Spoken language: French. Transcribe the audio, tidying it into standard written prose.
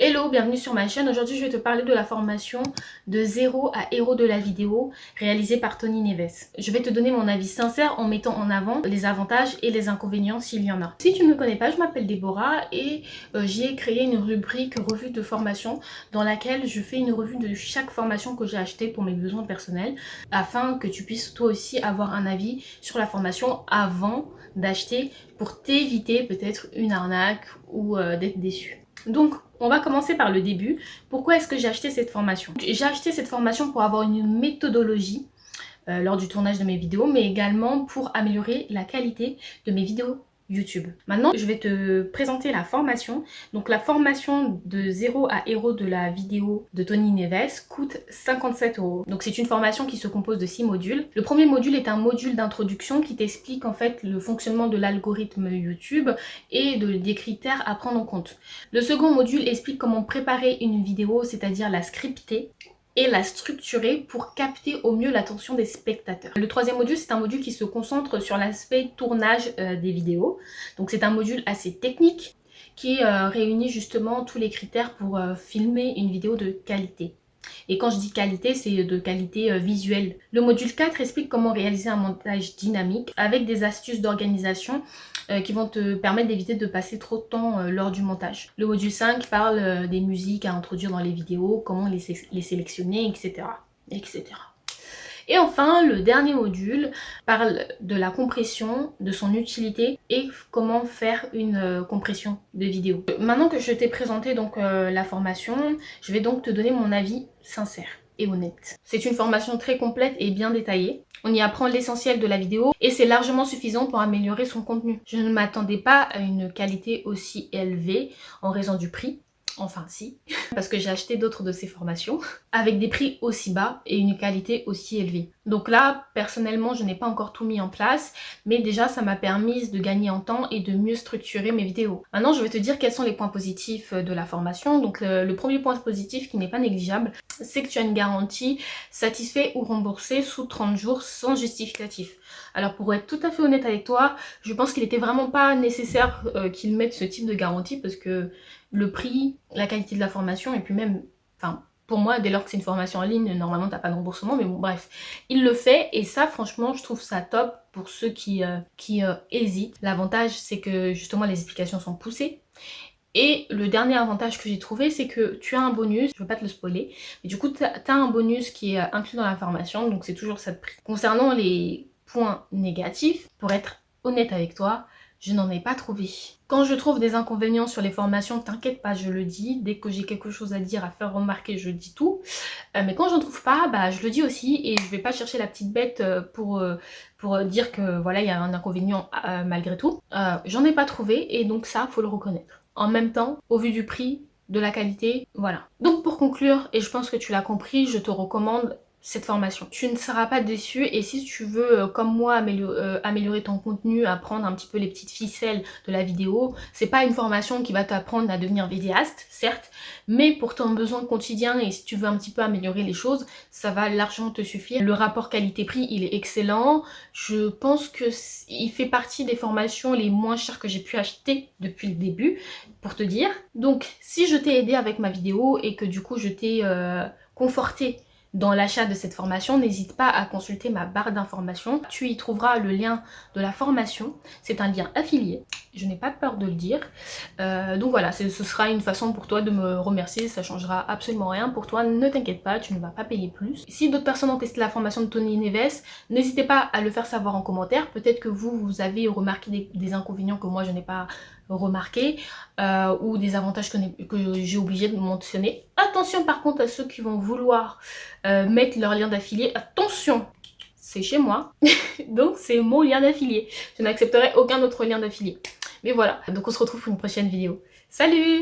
Hello, bienvenue sur ma chaîne. Aujourd'hui, je vais te parler de la formation de zéro à héros de la vidéo réalisée par Tony Neves. Je vais te donner mon avis sincère en mettant en avant les avantages et les inconvénients s'il y en a. Si tu ne me connais pas, je m'appelle Déborah et j'ai créé une rubrique revue de formation dans laquelle je fais une revue de chaque formation que j'ai achetée pour mes besoins personnels afin que tu puisses toi aussi avoir un avis sur la formation avant d'acheter pour t'éviter peut-être une arnaque ou d'être déçu. Donc, on va commencer par le début. Pourquoi est-ce que j'ai acheté cette formation? J'ai acheté cette formation pour avoir une méthodologie lors du tournage de mes vidéos, mais également pour améliorer la qualité de mes vidéos YouTube. Maintenant, je vais te présenter la formation. Donc, la formation de zéro à héros de la vidéo de Tony Neves coûte 57 €. Donc, c'est une formation qui se compose de 6 modules. Le premier module est un module d'introduction qui t'explique en fait le fonctionnement de l'algorithme YouTube et des critères à prendre en compte. Le second module explique comment préparer une vidéo, c'est-à-dire la scripter et la structurer pour capter au mieux l'attention des spectateurs. Le troisième module, c'est un module qui se concentre sur l'aspect tournage des vidéos. Donc c'est un module assez technique qui réunit justement tous les critères pour filmer une vidéo de qualité. Et quand je dis qualité, c'est de qualité visuelle. Le module 4 explique comment réaliser un montage dynamique avec des astuces d'organisation qui vont te permettre d'éviter de passer trop de temps lors du montage. Le module 5 parle des musiques à introduire dans les vidéos, comment les sélectionner, etc. etc. Et enfin, le dernier module parle de la compression, de son utilité et comment faire une compression de vidéo. Maintenant que je t'ai présenté donc la formation, je vais donc te donner mon avis sincère et honnête. C'est une formation très complète et bien détaillée. On y apprend l'essentiel de la vidéo et c'est largement suffisant pour améliorer son contenu. Je ne m'attendais pas à une qualité aussi élevée en raison du prix. Enfin si, parce que j'ai acheté d'autres de ces formations avec des prix aussi bas et une qualité aussi élevée. Donc là, personnellement, je n'ai pas encore tout mis en place, mais déjà ça m'a permis de gagner en temps et de mieux structurer mes vidéos. Maintenant, je vais te dire quels sont les points positifs de la formation. Donc le premier point positif qui n'est pas négligeable, c'est que tu as une garantie satisfait ou remboursé sous 30 jours sans justificatif. Alors pour être tout à fait honnête avec toi, je pense qu'il n'était vraiment pas nécessaire qu'ils mettent ce type de garantie parce que le prix, la qualité de la formation et puis même, enfin pour moi dès lors que c'est une formation en ligne, normalement t'as pas de remboursement, mais bon bref, il le fait et ça franchement je trouve ça top pour ceux qui hésitent. L'avantage c'est que justement les explications sont poussées. Et le dernier avantage que j'ai trouvé, c'est que tu as un bonus, je ne veux pas te le spoiler, mais du coup tu as un bonus qui est inclus dans la formation, donc c'est toujours ça de prix. Concernant les points négatifs, pour être honnête avec toi, je n'en ai pas trouvé. Quand je trouve des inconvénients sur les formations, t'inquiète pas, je le dis. Dès que j'ai quelque chose à dire, à faire remarquer, je dis tout. Mais quand j'en trouve pas, bah je le dis aussi et je vais pas chercher la petite bête pour dire que voilà, il y a un inconvénient malgré tout. J'en ai pas trouvé et donc ça, faut le reconnaître. En même temps, au vu du prix, de la qualité, voilà. Donc pour conclure, et je pense que tu l'as compris, je te recommande cette formation. Tu ne seras pas déçu et si tu veux, comme moi, améliorer ton contenu, apprendre un petit peu les petites ficelles de la vidéo, c'est pas une formation qui va t'apprendre à devenir vidéaste, certes, mais pour ton besoin quotidien et si tu veux un petit peu améliorer les choses, ça va largement te suffire. Le rapport qualité-prix, il est excellent. Je pense que il fait partie des formations les moins chères que j'ai pu acheter depuis le début, pour te dire. Donc, si je t'ai aidé avec ma vidéo et que du coup je t'ai conforté dans l'achat de cette formation, n'hésite pas à consulter ma barre d'informations. Tu y trouveras le lien de la formation. C'est un lien affilié. Je n'ai pas peur de le dire. Donc voilà, ce sera une façon pour toi de me remercier. Ça changera absolument rien pour toi. Ne t'inquiète pas, tu ne vas pas payer plus. Si d'autres personnes ont testé la formation de Tony Neves, n'hésitez pas à le faire savoir en commentaire. Peut-être que vous avez remarqué des inconvénients que moi je n'ai pas remarqué ou des avantages que j'ai oublié de mentionner. Attention par contre à ceux qui vont vouloir mettre leur lien d'affilié. Attention, c'est chez moi, donc c'est mon lien d'affilié. Je n'accepterai aucun autre lien d'affilié. Mais voilà, donc on se retrouve pour une prochaine vidéo. Salut!